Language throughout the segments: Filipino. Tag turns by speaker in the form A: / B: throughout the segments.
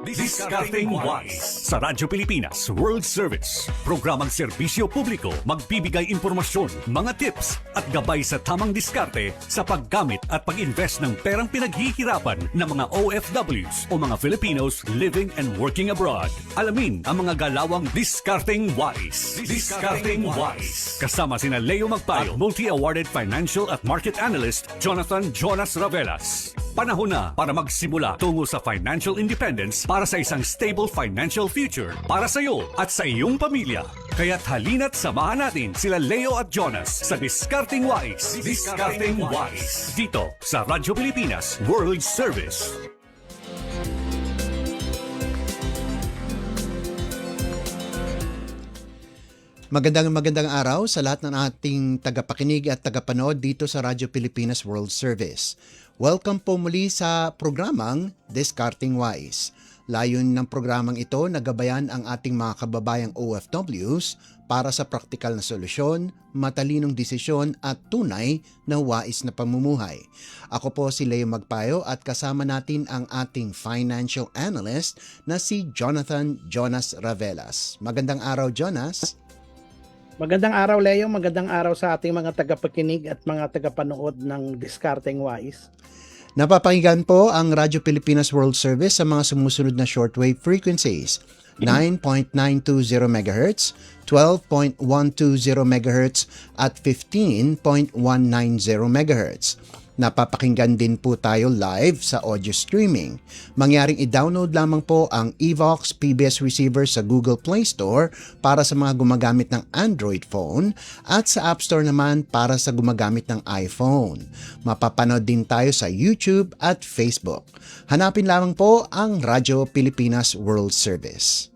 A: Discarding Wise sa Radyo Pilipinas World Service. Programang serbisyo publiko, magbibigay impormasyon, mga tips at gabay sa tamang diskarte sa paggamit at pag-invest ng perang pinaghihirapan ng mga OFWs o mga Filipinos living and working abroad. Alamin ang mga galawang Discarding Wise. Discarding Wise. Kasama sina Leo Magpayo, multi-awarded financial at market analyst Jonathan Jonas Ravelas. Panahon na para magsimula tungo sa financial independence para sa isang stable financial future para sa iyo at sa iyong pamilya. Kaya't halina't samahan natin sila Leo at Jonas sa Discarding Wise. Discarding Wise. Dito sa Radyo Pilipinas World Service.
B: Magandang araw sa lahat ng ating tagapakinig at tagapanood dito sa Radyo Pilipinas World Service. Welcome po muli sa programang Discarding Wise. Layon ng programang ito na gabayan ang ating mga kababayang OFWs para sa praktikal na solusyon, matalinong desisyon at tunay na wais na pamumuhay. Ako po si Leo Magpayo at kasama natin ang ating financial analyst na si Jonathan Jonas Ravelas. Magandang araw, Jonas.
C: Magandang araw, Leo. Magandang araw sa ating mga tagapakinig at mga tagapanood ng Discarding Wise.
B: Napapakinggan po ang Radyo Pilipinas World Service sa mga sumusunod na shortwave frequencies: 9.920 MHz, 12.120 MHz at 15.190 MHz. Napapakinggan din po tayo live sa audio streaming. Mangyaring i-download lamang po ang Evox PBS receiver sa Google Play Store para sa mga gumagamit ng Android phone at sa App Store naman para sa gumagamit ng iPhone. Mapapanood din tayo sa YouTube at Facebook. Hanapin lamang po ang Radyo Pilipinas World Service.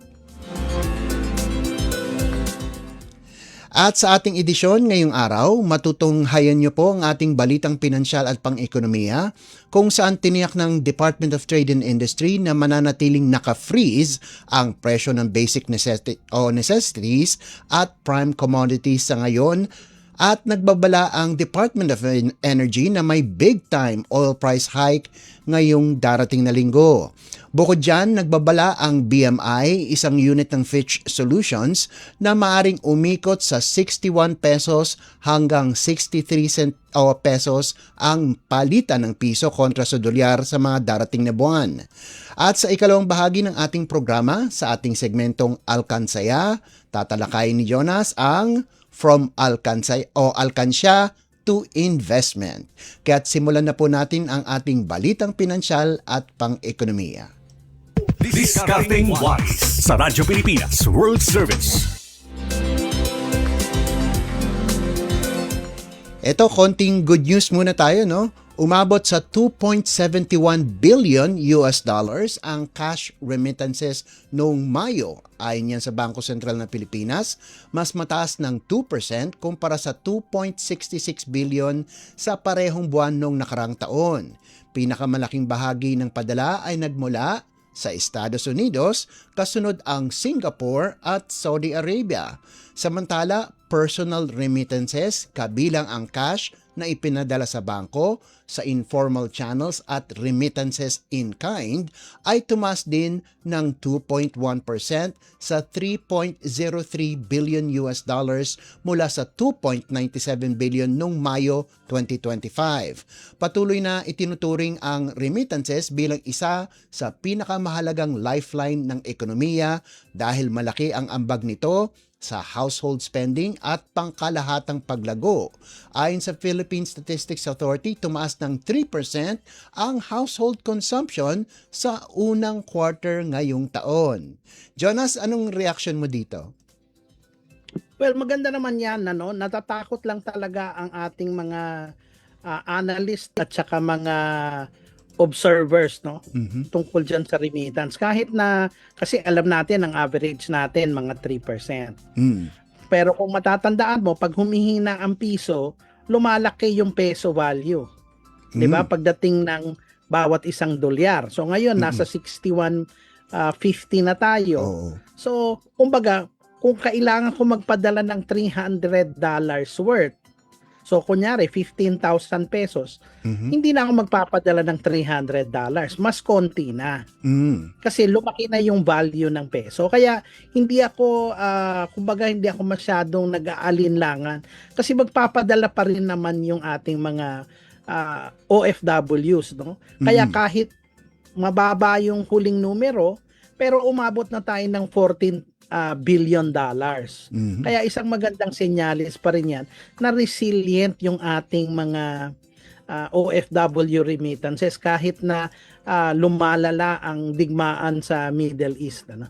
B: At sa ating edisyon ngayong araw, matutunghayan niyo po ang ating balitang pinansyal at pang-ekonomiya kung saan tiniyak ng Department of Trade and Industry na mananatiling naka-freeze ang presyo ng basic necessities at prime commodities sa ngayon. At nagbabala ang Department of Energy na may big-time oil price hike ngayong darating na linggo. Bukod dyan, nagbabala ang BMI, isang unit ng Fitch Solutions, na maaring umikot sa 61 pesos hanggang 63 pesos ang palitan ng piso kontra sa dolyar sa mga darating na buwan. At sa ikalawang bahagi ng ating programa, sa ating segmentong Alkansaya, tatalakayin ni Jonas ang From Alkansya to Investment. Kaya't simulan na po natin ang ating balitang pinansyal at pang-ekonomiya.
A: Discarding Wise sa Radyo Pilipinas World Service.
B: Ito, konting good news muna tayo, no? Umabot sa 2.71 billion US dollars ang cash remittances noong Mayo. Ayon yan sa Bangko Sentral ng Pilipinas, mas mataas ng 2% kumpara sa 2.66 billion sa parehong buwan noong nakarang taon. Pinakamalaking bahagi ng padala ay nagmula sa Estados Unidos, kasunod ang Singapore at Saudi Arabia. Samantala, personal remittances, kabilang ang cash na ipinadala sa bangko, sa informal channels at remittances in kind, ay tumaas din ng 2.1% sa 3.03 billion US dollars mula sa 2.97 billion noong Mayo 2025. Patuloy na itinuturing ang remittances bilang isa sa pinakamahalagang lifeline ng ekonomiya dahil malaki ang ambag nito sa household spending at pangkalahatang paglago. Ayon sa Philippine Statistics Authority, tumaas ng 3% ang household consumption sa unang quarter ngayong taon. Jonas, anong reaction mo dito?
C: Well, maganda naman yan. Natatakot lang talaga ang ating mga analyst at saka mga observers tungkol dyan sa remittance. Kahit na, kasi alam natin ang average natin mga 3%. Pero kung matatandaan mo, pag humihina ang piso, lumalaki yung peso value. 'Di ba? Pagdating ng bawat isang dolyar. So ngayon nasa 61.50 na tayo. So, kumbaga, kung kailangan ko magpadala ng $300 worth, So kunyari 15,000 pesos, hindi na ako magpapadala ng $300. Mas konti na. Kasi lumaki na yung value ng peso. Kaya hindi ako, kumbaga hindi ako masyadong nag-aalinlangan. Kasi magpapadala pa rin naman yung ating mga OFWs, no? Kaya kahit mababa yung huling numero, pero umabot na tayo ng $14 billion. Kaya isang magandang senyales pa rin yan na resilient yung ating mga OFW remittances kahit na lumalala ang digmaan sa Middle East. Ano?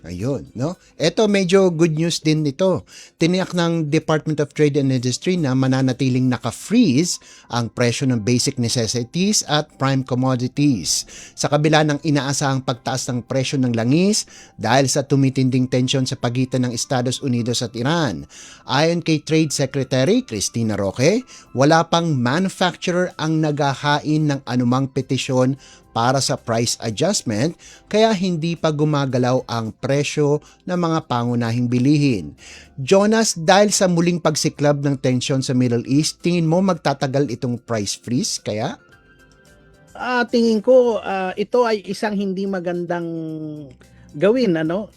B: Ayun, no? Ito medyo good news din nito. Tiniyak ng Department of Trade and Industry na mananatiling naka-freeze ang presyo ng basic necessities at prime commodities. Sa kabila ng inaasahang pagtaas ng presyo ng langis dahil sa tumitinding tensyon sa pagitan ng Estados Unidos at Iran. Ayon kay Trade Secretary Cristina Roque, wala pang manufacturer ang naghahain ng anumang petisyon para sa price adjustment kaya hindi pa gumagalaw ang presyo ng mga pangunahing bilihin. Jonas, dahil sa muling pagsiklab ng tensyon sa Middle East, tingin mo magtatagal itong price freeze kaya?
C: Tingin ko ito ay isang hindi magandang gawin, ano?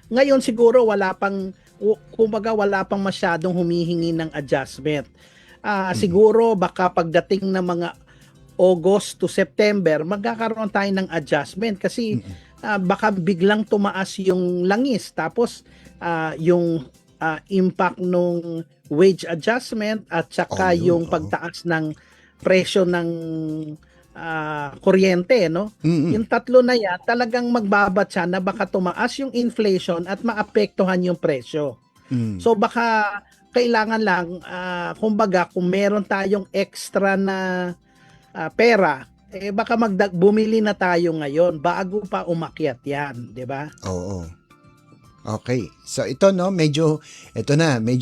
C: Ngayon siguro wala pang masyadong humihingi ng adjustment. Siguro baka pagdating ng mga August to September, magkakaroon tayo ng adjustment kasi baka biglang tumaas yung langis tapos yung impact nung wage adjustment at saka yung pagtaas ng presyo ng kuryente, no? Yung tatlo na yan, talagang magbabatsa na baka tumaas yung inflation at maapektuhan yung presyo. So baka kailangan lang, kumbaga, kung meron tayong extra na pera, baka bumili na tayo ngayon bago pa umakyat yan, di ba?
B: Oo. Okay. So ito medyo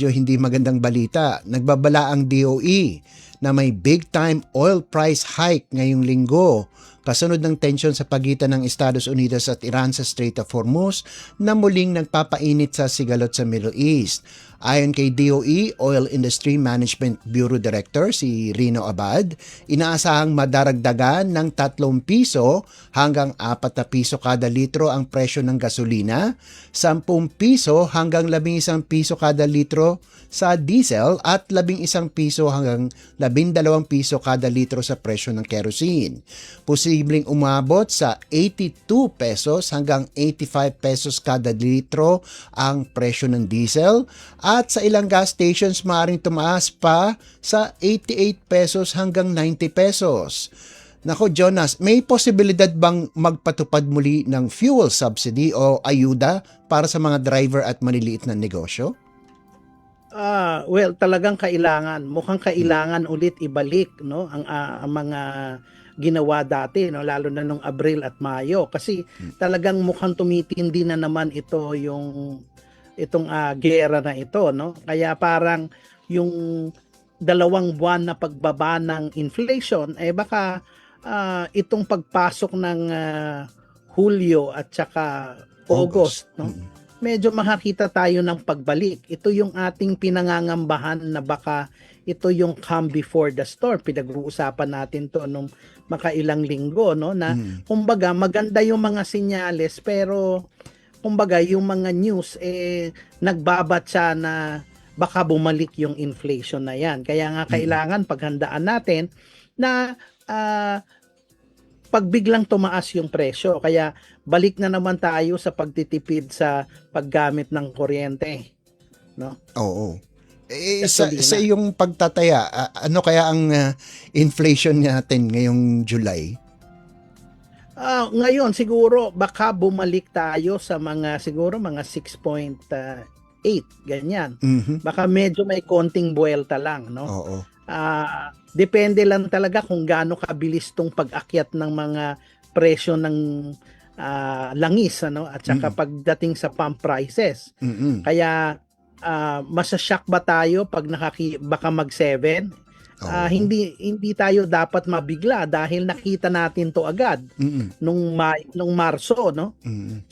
B: hindi magandang balita. Nagbabala ang DOE na may big time oil price hike ngayong linggo kasunod ng tensyon sa pagitan ng Estados Unidos at Iran sa Strait of Hormuz na muling nagpapainit sa sigalot sa Middle East. Ayon kay DOE Oil Industry Management Bureau Director si Rino Abad, inaasahang madaragdagan ng 3 piso hanggang 4 na piso kada litro ang presyo ng gasolina, 10 piso hanggang 11 piso kada litro sa diesel at 11 piso hanggang 12 piso kada litro sa presyo ng kerosene. Posibleng umabot sa 82 pesos hanggang 85 pesos kada litro ang presyo ng diesel at sa ilang gas stations maaaring tumaas pa sa 88 pesos hanggang 90 pesos. Nako Jonas, may posibilidad bang magpatupad muli ng fuel subsidy o ayuda para sa mga driver at maliliit na negosyo?
C: Well, talagang mukhang kailangan ulit ibalik, no, ang mga ginawa dati, no, lalo na nung Abril at Mayo kasi talagang mukhang tumitindi na naman itong gera na ito, no. Kaya parang yung 2 buwan na pagbaba ng inflation baka itong pagpasok ng Hulyo at saka August, no. Medyo makakita tayo ng pagbalik. Ito yung ating pinangangambahan na baka ito yung calm before the storm. Pinag-uusapan natin to nung makailang linggo, no, na kumbaga maganda yung mga senyales pero kumbaga yung mga news nagbabatsa na baka bumalik yung inflation na yan. Kaya nga kailangan paghandaan natin na pag biglang tumaas yung presyo. Kaya balik na naman tayo sa pagtitipid sa paggamit ng kuryente. No?
B: Oo. Sa iyong pagtataya, ano kaya ang inflation natin ngayong July?
C: Ngayon siguro baka bumalik tayo sa siguro mga 6.8 ganyan. Baka medyo may konting buwelta lang, no?
B: Oo.
C: Depende lang talaga kung gaano kabilis tong pag-akyat ng mga presyo ng langis, ano, at saka pagdating sa pump prices. Kaya masashock ba tayo pag baka mag-7? Hindi tayo dapat mabigla dahil nakita natin to agad nung Marso, no?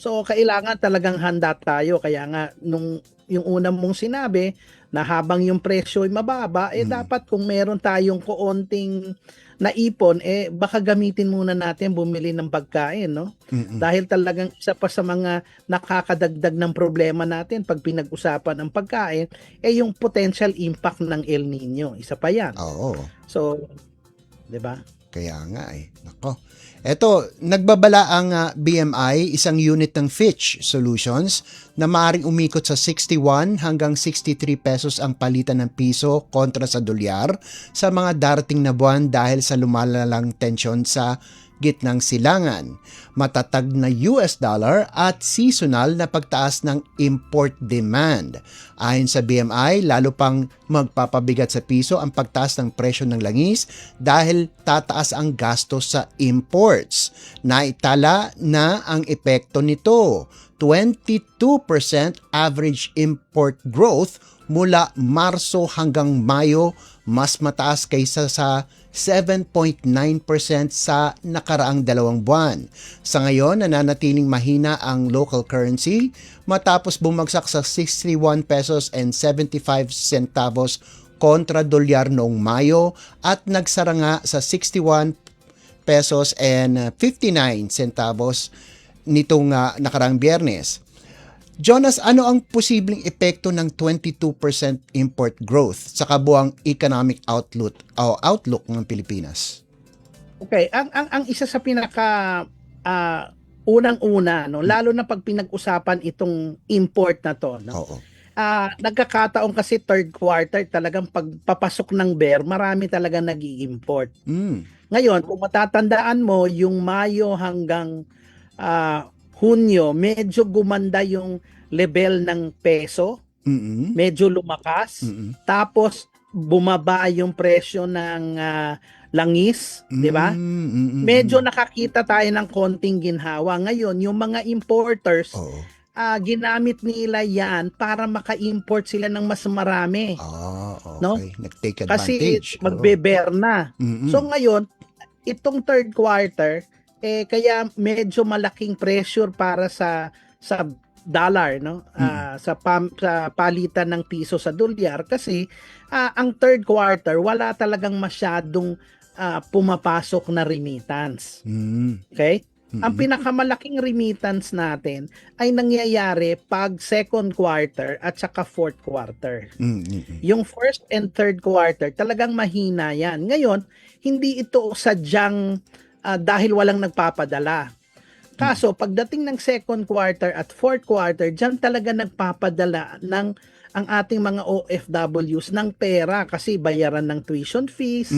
C: So kailangan talagang handa tayo. Kaya nga yung unang mong sinabi, na habang yung presyo ay mababa, dapat kung meron tayong koonting naipon, baka gamitin muna natin bumili ng pagkain, no? Dahil talagang isa pa sa mga nakakadagdag ng problema natin pag pinag-usapan ang pagkain, yung potential impact ng El Nino. Isa pa yan.
B: Oo.
C: So, di ba?
B: Kaya nga Nako. Eto, nagbabala ang BMI, isang unit ng Fitch Solutions, na maaaring umikot sa 61 hanggang 63 pesos ang palitan ng piso kontra sa dolyar sa mga darating na buwan dahil sa lumalalang tensyon sa gitnang silangan, matatag na US dollar at seasonal na pagtaas ng import demand. Ayon sa BMI, lalo pang magpapabigat sa piso ang pagtaas ng presyo ng langis dahil tataas ang gastos sa imports. Naitala na ang epekto nito, 22% average import growth mula Marso hanggang Mayo, mas mataas kaysa sa 7.9% sa nakaraang 2 buwan. Sa ngayon, nananatiling mahina ang local currency matapos bumagsak sa 61 pesos and 75 centavos kontra dolyar noong Mayo at nagsara nga sa 61 pesos and 59 centavos nitong nakaraang Biyernes. Jonas, ano ang posibleng epekto ng 22% import growth sa kabuang economic outlook ng Pilipinas?
C: Okay, ang isa sa pinaka unang-una, no, lalo na pag pinag-usapan itong import na to, no.
B: Oo.
C: Nagkakataon kasi third quarter talagang pagpapasok ng bear, marami talaga nag-i-import. Ngayon, kung matatandaan mo, yung Mayo hanggang Hunyo, medyo gumanda yung level ng peso, medyo lumakas, tapos bumaba yung presyo ng langis, di ba? Medyo nakakita tayo ng konting ginhawa. Ngayon, yung mga importers, ginamit nila yan para maka-import sila ng mas marami.
B: Okay.
C: No?
B: Nag-take
C: Kasi
B: advantage.
C: magbe-bear na. So ngayon, itong third quarter, kaya medyo malaking pressure para sa dollar, no, sa palitan ng piso sa dolyar kasi ang third quarter wala talagang masyadong pumapasok na remittance. Okay? Ang pinakamalaking remittance natin ay nangyayari pag second quarter at saka fourth quarter. Yung first and third quarter talagang mahina yan. Ngayon, hindi ito sadyang dahil walang nagpapadala. Kaso, pagdating ng second quarter at fourth quarter, dyan talaga nagpapadala ng ang ating mga OFWs ng pera kasi bayaran ng tuition fees.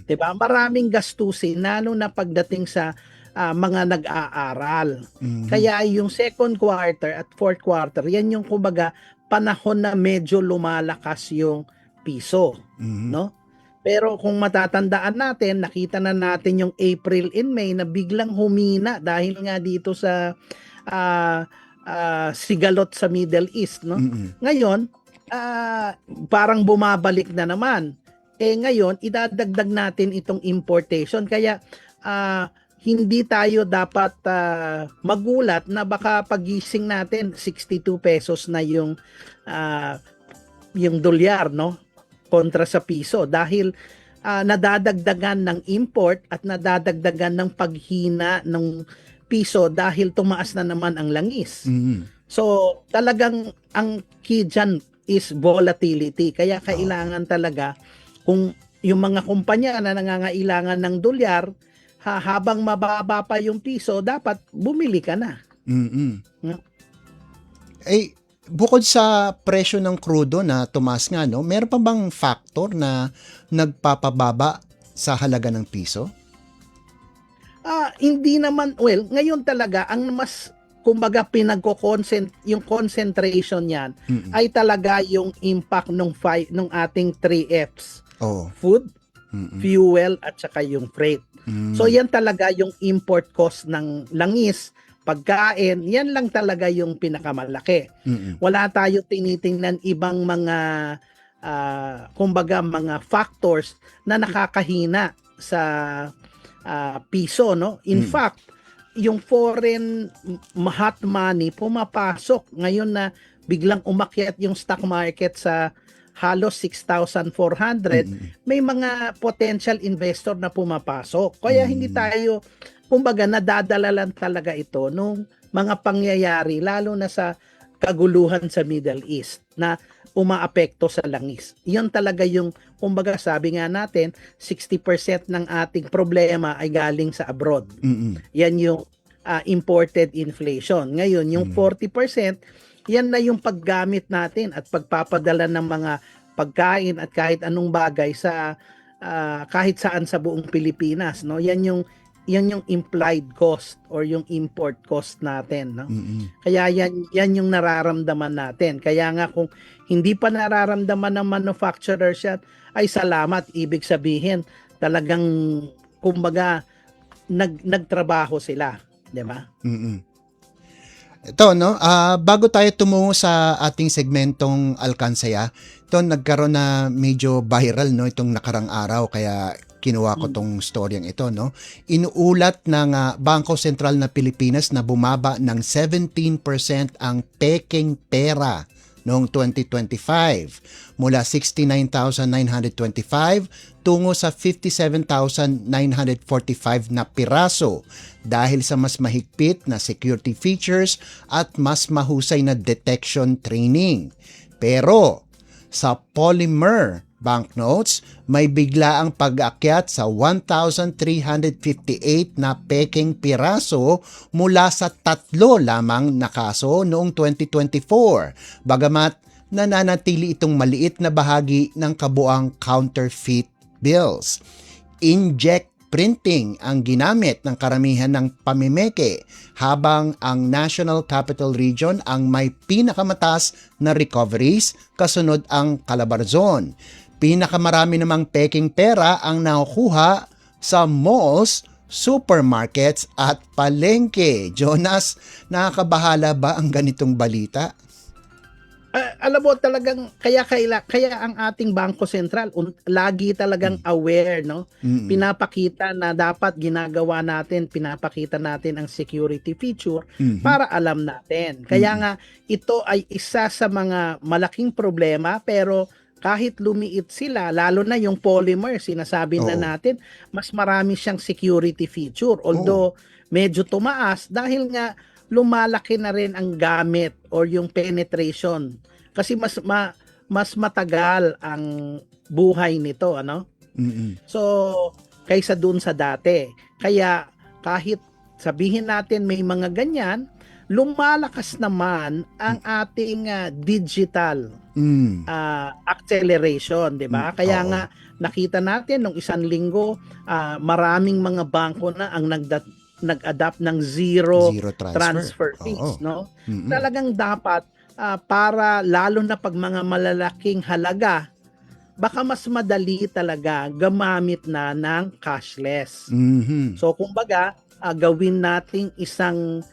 C: Diba? Maraming gastusin, lalo na pagdating sa mga nag-aaral. Kaya yung second quarter at fourth quarter, yan yung kumbaga panahon na medyo lumalakas yung piso. No? Pero kung matatandaan natin, nakita na natin yung April and May na biglang humina dahil nga dito sa sigalot sa Middle East. No? Ngayon, parang bumabalik na naman. Ngayon, idadagdag natin itong importation. Kaya hindi tayo dapat magulat na baka pagising natin 62 pesos na yung dolyar, no? Kontra sa piso dahil nadadagdagan ng import at nadadagdagan ng paghina ng piso dahil tumaas na naman ang langis. So talagang ang key dyan is volatility. Kaya kailangan talaga kung yung mga kumpanya na nangangailangan ng dolyar, habang mababa pa yung piso, dapat bumili ka na.
B: Bukod sa presyo ng krudo na tumaas nga, no, meron pa bang factor na nagpapababa sa halaga ng piso?
C: Hindi naman, well, ngayon talaga, ang mas, kumbaga, yung concentration yan, ay talaga yung impact ng ating 3Fs. Food, fuel, at saka yung freight. So yan talaga yung import cost ng langis, pagkain, yan lang talaga yung pinakamalaki. Wala tayo tinitingnan ibang mga kumbaga mga factors na nakakahina sa piso, no? In fact, yung foreign hot money pumapasok ngayon na biglang umakyat yung stock market sa halos 6,400, may mga potential investor na pumapasok. Kaya hindi tayo, kumbaga, nadadala lang talaga ito nung mga pangyayari, lalo na sa kaguluhan sa Middle East na umaapekto sa langis. Yun talaga yung, kumbaga, sabi nga natin, 60% ng ating problema ay galing sa abroad. Yan yung imported inflation. Ngayon, yung 40%, yan na yung paggamit natin at pagpapadala ng mga pagkain at kahit anong bagay sa kahit saan sa buong Pilipinas, no? Yan yung implied cost or yung import cost natin, no? Kaya yan yung nararamdaman natin. Kaya nga kung hindi pa nararamdaman ng manufacturers yan, ay salamat, ibig sabihin talagang, kumbaga, nagtrabaho sila, 'di ba?
B: Ito, no, bago tayo tumungo sa ating segmentong Alkansaya, ito nagkaroon na medyo viral, no, itong nakarang araw, kaya kinuha ko tong storyang ito, no. Inuulat ng Bangko Sentral na Pilipinas na bumaba ng 17% ang peking pera noong 2025 mula 69,925 tungo sa 57,945 na piraso dahil sa mas mahigpit na security features at mas mahusay na detection training. Pero sa polymer banknotes, may biglaang pag-akyat sa 1,358 na peking piraso mula sa 3 lamang na kaso noong 2024, bagamat nananatili itong maliit na bahagi ng kabuang counterfeit bills. Inkjet printing ang ginamit ng karamihan ng pamimeke, habang ang National Capital Region ang may pinakamataas na recoveries, kasunod ang Calabarzon. Pinakamarami namang peking pera ang nakukuha sa malls, supermarkets at palengke. Jonas, nakakabahala ba ang ganitong balita?
C: Alam mo talagang kaya ang ating Bangko Sentral lagi talagang aware, no? Pinapakita na dapat ginagawa natin, pinapakita natin ang security feature para alam natin. Kaya nga ito ay isa sa mga malaking problema, pero kahit lumiit sila, lalo na yung polymer, sinasabi na natin, mas marami siyang security feature. Although medyo tumaas dahil nga lumalaki na rin ang gamit or yung penetration. Kasi mas matagal ang buhay nito, ano? So, kaysa dun sa dati. Kaya kahit sabihin natin may mga ganyan, lumalakas naman ang ating digital acceleration, 'di ba? Kaya nga nakita natin nung isang linggo, maraming mga bangko na ang nag-adapt ng zero transfer fees, no? Talagang dapat para lalo na pag mga malalaking halaga, baka mas madali talaga gumamit na ng cashless. So kumbaga, gawin nating isang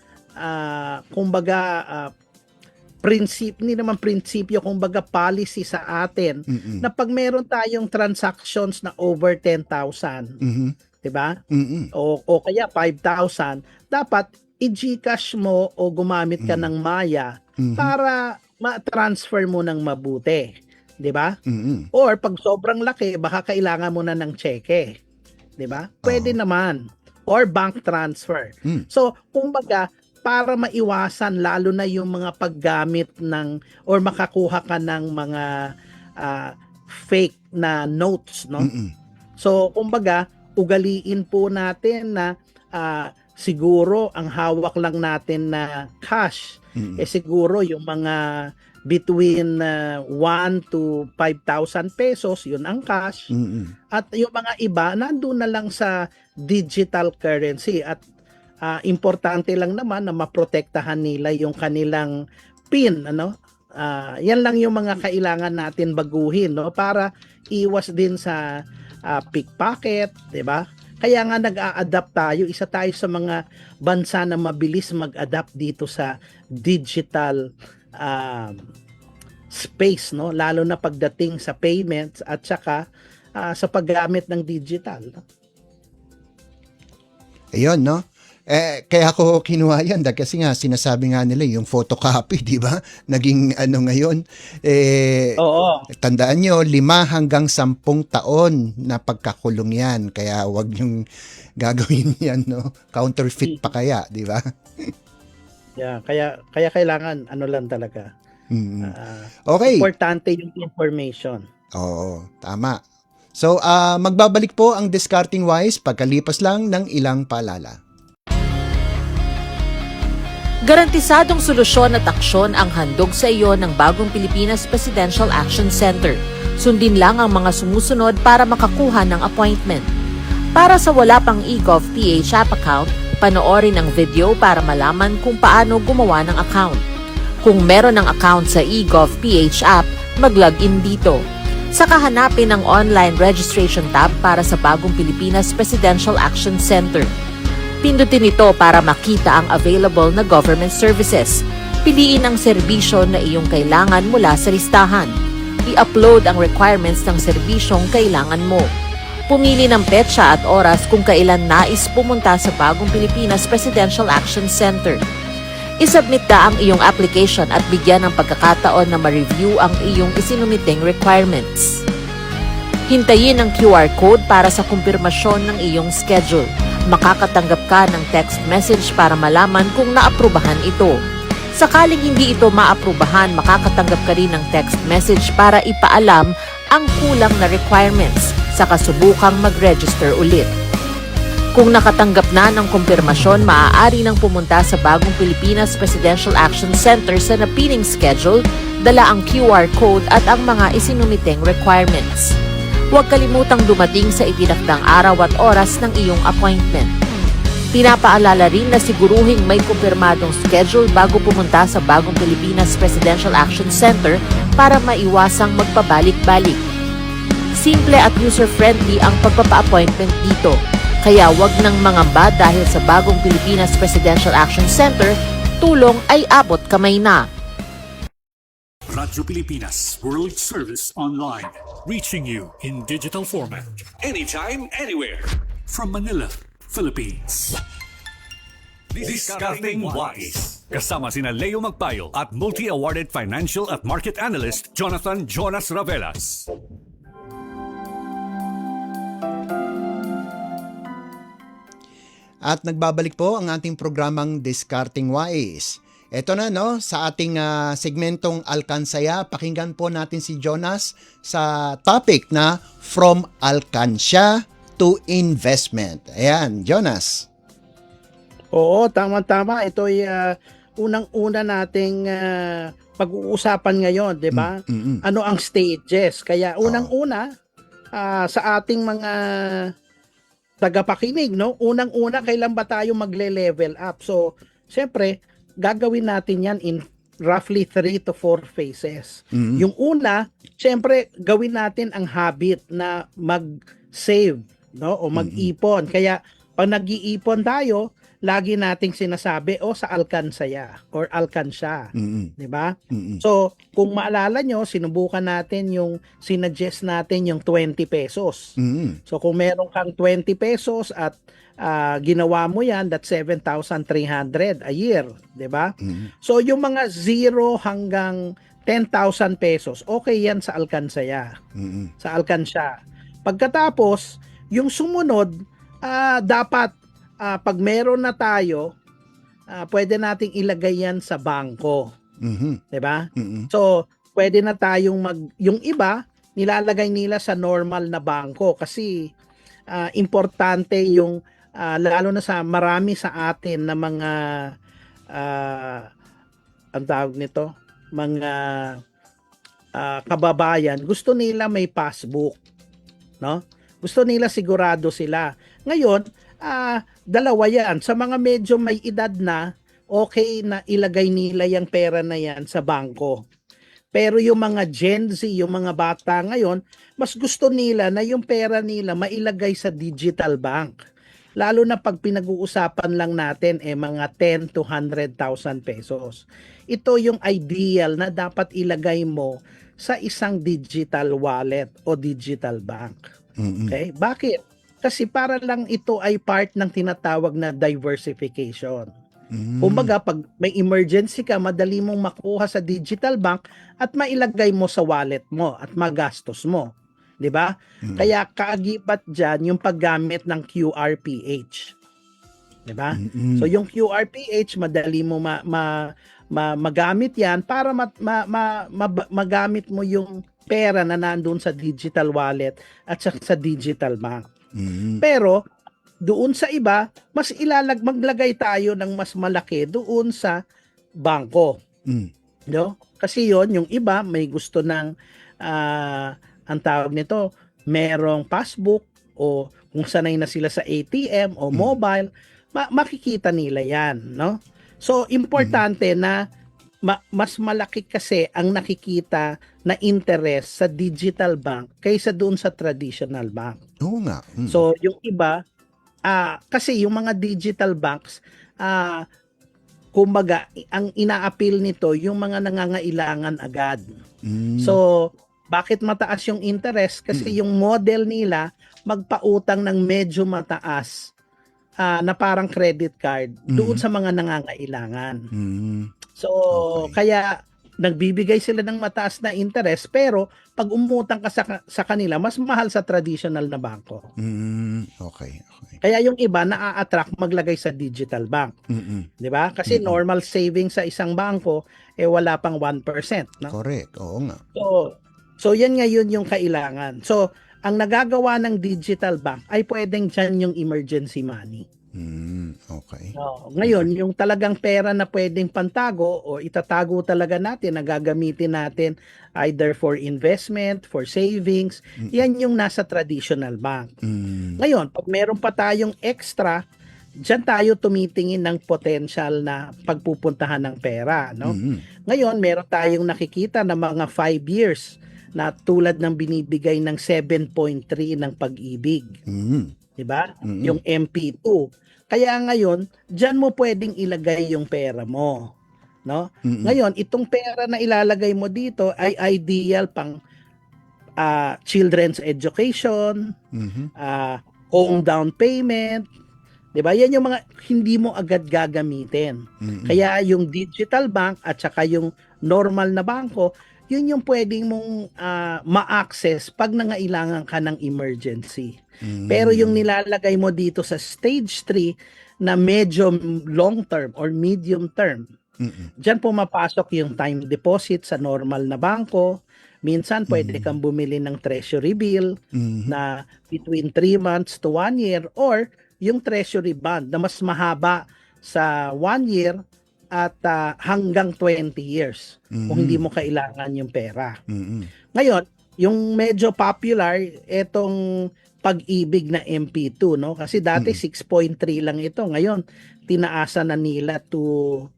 C: hindi naman prinsipyo, kumbaga policy sa atin na pag meron tayong transactions na over 10,000, 'di ba? O kaya 5,000, dapat i-GCash mo o gumamit ka ng Maya para ma-transfer mo ng mabuti, 'di ba? Or pag sobrang laki, baka kailangan mo na ng cheque, 'di ba? Pwede naman, or bank transfer. So, kumbaga, para maiwasan lalo na yung mga paggamit ng or makakuha ka ng mga fake na notes, no? So, kumbaga, ugaliin po natin na siguro ang hawak lang natin na cash siguro yung mga between 1 to 5,000 pesos, yun ang cash. At yung mga iba nandoon na lang sa digital currency, at importante lang naman na maprotektahan nila yung kanilang PIN, ano? Yan lang yung mga kailangan natin baguhin, no, para iwas din sa pickpocket, 'di ba? Kaya nga nag-a-adapt tayo, isa tayo sa mga bansa na mabilis mag-adapt dito sa digital space, no, lalo na pagdating sa payments at saka sa paggamit ng digital.
B: Ayun, no? Kaya ako kinuha yan kasi nga sinasabi nga nila yung photocopy, di ba? Naging ano ngayon,
C: Oo.
B: tandaan nyo, 5 hanggang 10 taon na pagkakulong yan. Kaya wag yung gagawin yan, no? Counterfeit pa kaya, di ba?
C: Yeah, kaya kailangan ano lang talaga.
B: Mm.
C: ah,
B: Okay.
C: Importante yung information.
B: Oo, tama. So, magbabalik po ang Discarding Wise pagkalipas lang ng ilang paalala.
D: Garantisadong solusyon at aksyon ang handog sa iyo ng Bagong Pilipinas Presidential Action Center. Sundin lang ang mga sumusunod para makakuha ng appointment. Para sa wala pang eGov.ph app account, panoorin ang video para malaman kung paano gumawa ng account. Kung meron ng account sa eGov.ph app, mag-login dito. Saka hanapin ang online registration tab para sa Bagong Pilipinas Presidential Action Center. Pindutin ito para makita ang available na government services. Piliin ang serbisyo na iyong kailangan mula sa listahan. I-upload ang requirements ng serbisyong kailangan mo. Pumili ng petsa at oras kung kailan nais pumunta sa Bagong Pilipinas Presidential Action Center. I-submit na ang iyong application at bigyan ng pagkakataon na ma-review ang iyong isinumiting requirements. Hintayin ang QR code para sa kumpirmasyon ng iyong schedule. Makakatanggap ka ng text message para malaman kung naaprubahan ito. Sakaling hindi ito maaprubahan, makakatanggap ka rin ng text message para ipaalam ang kulang na requirements sa kasubukang mag-register ulit. Kung nakatanggap na ng kumpirmasyon, maaari nang pumunta sa Bagong Pilipinas Presidential Action Center sa napiling schedule, dala ang QR code at ang mga isinumiteng requirements. Huwag kalimutang dumating sa itinakdang araw at oras ng iyong appointment. Pinapaalala rin na siguruhing may kumpirmadong schedule bago pumunta sa Bagong Pilipinas Presidential Action Center para maiwasang magpabalik-balik. Simple at user-friendly ang pagpapa-appointment dito, kaya wag nang mangamba dahil sa Bagong Pilipinas Presidential Action Center, tulong ay abot kamay na.
A: Radyo Pilipinas World Service Online. Reaching you in digital format. Anytime, anywhere. From Manila, Philippines. Discarding Wise. Kasama sina Leo Magpayo at multi-awarded financial at market analyst Jonathan Jonas Ravelas.
B: At nagbabalik po ang ating programang Discarding Wise. Ito na sa ating segmentong Alkansaya, pakinggan po natin si Jonas sa topic na From Alkansya to Investment. Ayan, Jonas.
C: Oo, tama-tama. Ito ay unang-una nating pag-uusapan ngayon, di ba? Ano ang stages? Kaya unang-una sa ating mga tagapakinig, unang-una, kailan ba tayo magle-level up? So, syempre, gagawin natin yan in roughly 3 to 4 phases. Yung una, syempre, gawin natin ang habit na mag-save, o mag-ipon. Kaya, pag nag-iipon tayo, lagi nating sinasabi, sa Alkansaya or Alkansya. Di ba? So, kung maalala nyo, sinubukan natin sinuggest natin yung 20 pesos. So, kung meron kang 20 pesos at ginawa mo yan, that's 7,300 a year, 'di ba? So yung mga 0 hanggang 10,000 pesos, okay yan sa Alkansaya. Sa Alkansya. Pagkatapos, yung sumunod, dapat pag meron na tayo, pwede nating ilagay yan sa bangko. 'Di ba? So, pwede na tayong yung iba nilalagay nila sa normal na bangko kasi importante yung lalo na sa marami sa atin na mga ang tawag nito, mga kababayan, gusto nila may passbook, Gusto nila sigurado sila. Ngayon, dalawa yan. Sa mga medyo may edad na, okay na ilagay nila yung pera na yan sa bangko. Pero yung mga Gen Z, yung mga bata ngayon, mas gusto nila na yung pera nila mailagay sa digital bank. Lalo na pag pinag-uusapan lang natin mga 10 to 100,000 pesos. Ito yung ideal na dapat ilagay mo sa isang digital wallet o digital bank. Okay? Bakit? Kasi para lang ito ay part ng tinatawag na diversification.
B: Mm.
C: Kumbaga, pag may emergency ka, madali mong makuha sa digital bank at mailagay mo sa wallet mo at magastos mo. 'Di ba?
B: Mm.
C: Kaya kaagibat diyan yung paggamit ng QRPH. 'Di ba?
B: Mm-mm.
C: So yung QRPH, madali mo magamit 'yan para magamit mo yung pera na nandoon sa digital wallet at sa digital bank.
B: Mm.
C: Pero doon sa iba, mas maglagay tayo ng mas malaki doon sa bangko,
B: Mm.
C: no? Kasi yon, yung iba may gusto ng ang tawag nito, merong passbook o kung sanay na sila sa ATM o mobile, makikita nila 'yan, no? So importante na mas malaki kasi ang nakikita na interest sa digital bank kaysa doon sa traditional bank.
B: Oo nga. Mm.
C: So yung iba, kasi yung mga digital banks, kumbaga, ang ina-appeal nito yung mga nangangailangan agad.
B: Mm.
C: So, bakit mataas yung interest? Kasi yung model nila, magpautang ng medyo mataas na parang credit card doon sa mga nangangailangan.
B: Mm.
C: So,
B: Okay.
C: kaya nagbibigay sila ng mataas na interest, pero pag umutang ka sa kanila, mas mahal sa traditional na bangko.
B: Okay. Okay.
C: Kaya yung iba na-attract maglagay sa digital bank,
B: Mm-mm.
C: 'di ba? Kasi normal savings sa isang bangko wala pang 1%, no?
B: Correct. Oo nga.
C: So yan ngayon yung kailangan. So ang nagagawa ng digital bank ay pwedeng diyan yung emergency money.
B: Okay.
C: Ngayon, yung talagang pera na pwedeng pantago o itatago talaga natin, na gagamitin natin either for investment, for savings, yan yung nasa traditional bank. Ngayon, pag meron pa tayong extra, diyan tayo tumitingin ng potential na pagpupuntahan ng pera, no? Ngayon, meron tayong nakikita na mga 5 years na tulad ng binibigay ng 7.3 ng Pag-ibig. 'Di ba? Yung MP2. Kaya ngayon, diyan mo pwedeng ilagay yung pera mo, no? Ngayon, itong pera na ilalagay mo dito ay ideal pang children's education, home down payment, 'di ba? Yan yung mga hindi mo agad gagamitin. Kaya yung digital bank at saka yung normal na bangko, yun yung pwedeng mong ma-access pag nangailangan ka ng emergency. Pero yung nilalagay mo dito sa stage 3 na medyo long term or medium term, diyan pumapasok yung time deposit sa normal na bangko. Minsan pwede kang bumili ng treasury bill na between 3 months to 1 year, or yung treasury bond na mas mahaba sa 1 year at hanggang 20 years kung hindi mo kailangan yung pera. Ngayon, yung medyo popular, etong Pag-ibig na MP2, no? Kasi dati 6.3 lang ito. Ngayon, tinaasan na nila to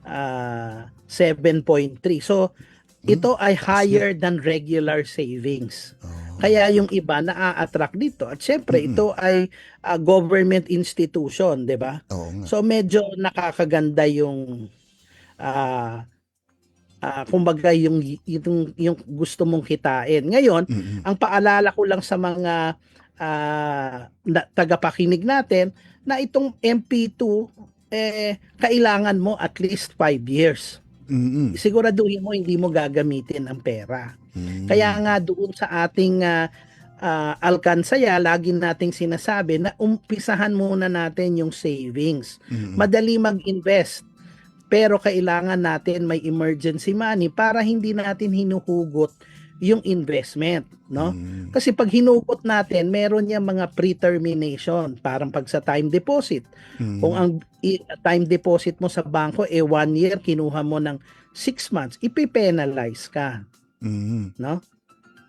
C: 7.3. So, ito ay higher than regular savings. Kaya yung iba na-attract dito. At syempre, ito ay government institution, di ba?
B: Oo nga.
C: So, medyo nakakaganda yung kumbaga yung gusto mong kitain. Ngayon, ang paalala ko lang sa mga tagapakinig natin na itong MP2 kailangan mo at least 5 years. Siguraduhin mo hindi mo gagamitin ang pera. Kaya nga doon sa ating alkansaya, lagi nating sinasabi na umpisahan muna natin yung savings. Madali mag-invest, pero kailangan natin may emergency money para hindi natin hinuhugot yung investment, no? Kasi pag hinugot natin, meron niya mga pre-termination, parang pag sa time deposit. Kung ang time deposit mo sa bangko 1 year, kinuha mo ng 6 months, ipipenalize ka. No?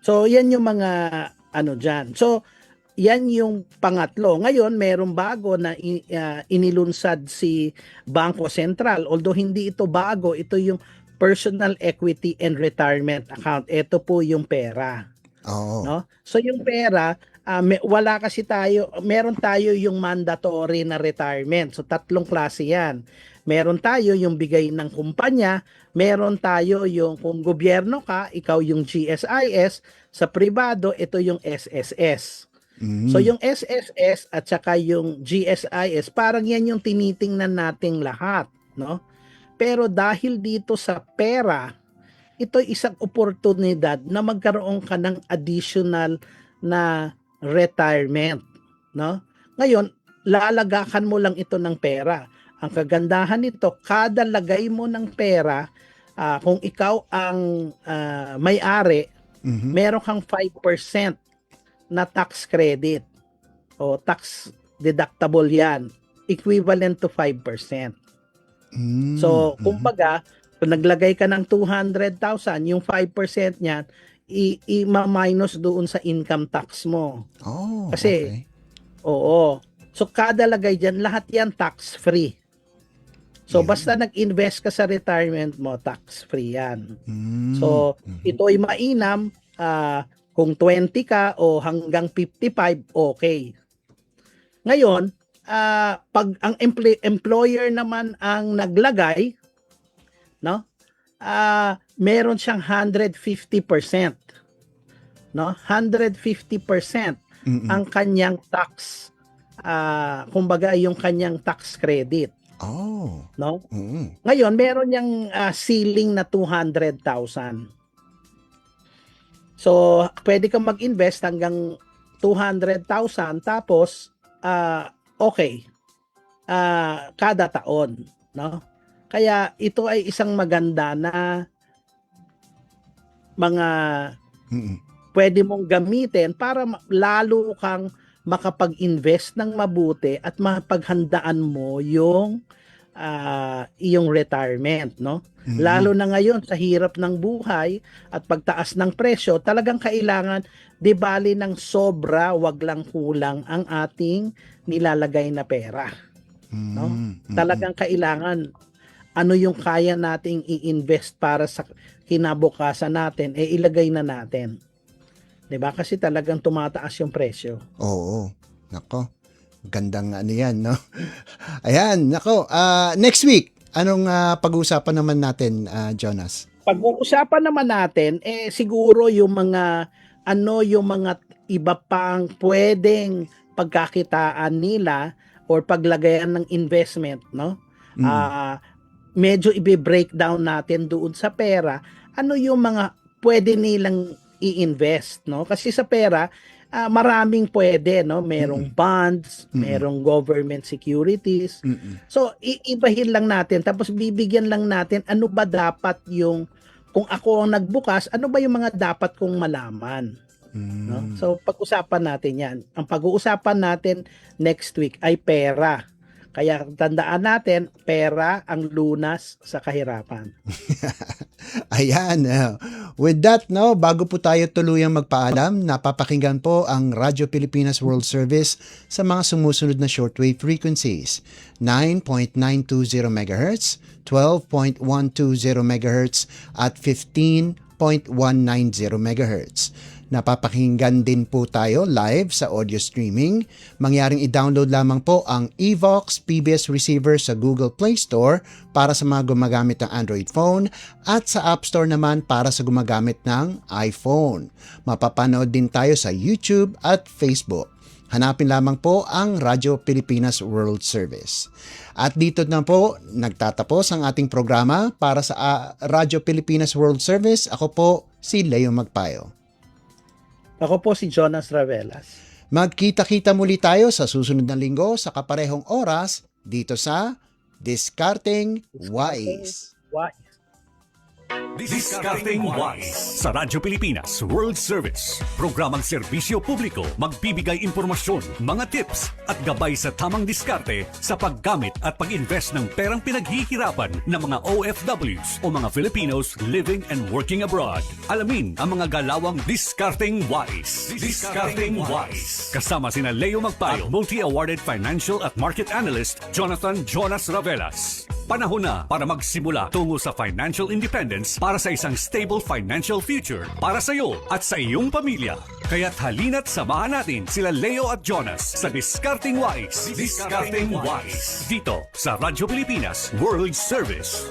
C: So yan yung mga diyan. So yan yung pangatlo. Ngayon, meron bago na inilunsad si Bangko Sentral. Although hindi ito bago, ito yung Personal Equity and Retirement Account. Ito po yung pera. No? So yung pera, wala kasi tayo, meron tayo yung mandatory na retirement. So 3 klase yan. Meron tayo yung bigay ng kumpanya, meron tayo yung kung gobyerno ka, ikaw yung GSIS, sa pribado, ito yung SSS. So yung SSS at saka yung GSIS, parang yan yung tinitingnan nating lahat, no? Pero dahil dito sa pera, ito isang oportunidad na magkaroon ka ng additional na retirement, no? Ngayon, lalagakan mo lang ito ng pera. Ang kagandahan nito, kada lagay mo ng pera, kung ikaw ang may-ari, meron kang 5% na tax credit o tax deductible yan, equivalent to 5%. So, kumbaga, kung naglagay ka ng 200,000, yung 5% niyan, i-minus doon sa income tax mo.
B: Oh,
C: Kasi,
B: okay.
C: oo. So, kada lagay dyan, lahat yan tax-free. So,
B: Yeah.
C: basta nag-invest ka sa retirement mo, tax-free yan.
B: Mm.
C: So, ito ay mainam, kung 20 ka o hanggang 55, okay. Ngayon, pag ang employer naman ang naglagay, no? Meron siyang 150%. No? 150% ang kanyang tax, kumbaga yung kanyang tax credit,
B: Oh.
C: no?
B: Mm.
C: Ngayon, meron niyang ceiling na 200,000. So, pwede kang mag-invest hanggang 200,000 tapos okay. Kada taon, no? Kaya ito ay isang maganda na mga pwede mong gamitin para lalo kang makapag-invest ng mabuti at mapaghandaan mo yung iyong retirement, no? Lalo na ngayon sa hirap ng buhay at pagtaas ng presyo, talagang kailangan di bali ng sobra, wag lang kulang ang ating nilalagay na pera, no? Talagang kailangan ano yung kaya nating i-invest para sa kinabukasan natin, ilagay na natin. 'Di ba? Kasi talagang tumataas yung presyo.
B: Oo. Nako. Gandang ano yan, no? Ayan, nako. Next week, anong pag-uusapan naman natin, Jonas?
C: Pag-uusapan naman natin, siguro yung mga iba pang pwedeng pagkakitaan nila or paglagayan ng investment, no? Medyo i-breakdown natin doon sa pera, ano yung mga pwede nilang i-invest, no? Kasi sa pera, maraming pwede, no? Merong bonds, merong government securities. So, iibahin lang natin, tapos bibigyan lang natin ano ba dapat yung, kung ako ang nagbukas, ano ba yung mga dapat kong malaman? No? So, pag-usapan natin yan. Ang pag-uusapan natin next week ay pera. Kaya tandaan natin, pera ang lunas sa kahirapan.
B: Ayan. With that, no, bago po tayo tuluyang magpaalam, napapakinggan po ang Radyo Pilipinas World Service sa mga sumusunod na shortwave frequencies. 9.920 MHz, 12.120 MHz, at 15.190 MHz. Napapakinggan din po tayo live sa audio streaming. Mangyaring i-download lamang po ang Evox PBS receiver sa Google Play Store para sa mga gumagamit ng Android phone at sa App Store naman para sa gumagamit ng iPhone. Mapapanood din tayo sa YouTube at Facebook. Hanapin lamang po ang Radyo Pilipinas World Service. At dito na po nagtatapos ang ating programa para sa Radyo Pilipinas World Service. Ako po si Leo Magpayo.
C: Ako po si Jonas Ravelas.
B: Magkita-kita muli tayo sa susunod na linggo sa kaparehong oras dito sa Discarding Wise.
A: Discarding Wise sa Radyo Pilipinas World Service. Programang serbisyo publiko, magbibigay impormasyon, mga tips at gabay sa tamang diskarte sa paggamit at pag-invest ng perang pinaghihirapan ng mga OFWs o mga Filipinos living and working abroad. Alamin ang mga galawang Discarding Wise. Discarding Wise. Kasama sina Leo Magpayo, multi-awarded financial at market analyst Jonathan Jonas Ravelas. Panahon na para magsimula tungo sa financial independence para sa isang stable financial future para sa iyo at sa iyong pamilya. Kaya't halina't samahan natin sila Leo at Jonas sa Discarding Wise. Discarding Wise. Dito sa Radyo Pilipinas World Service.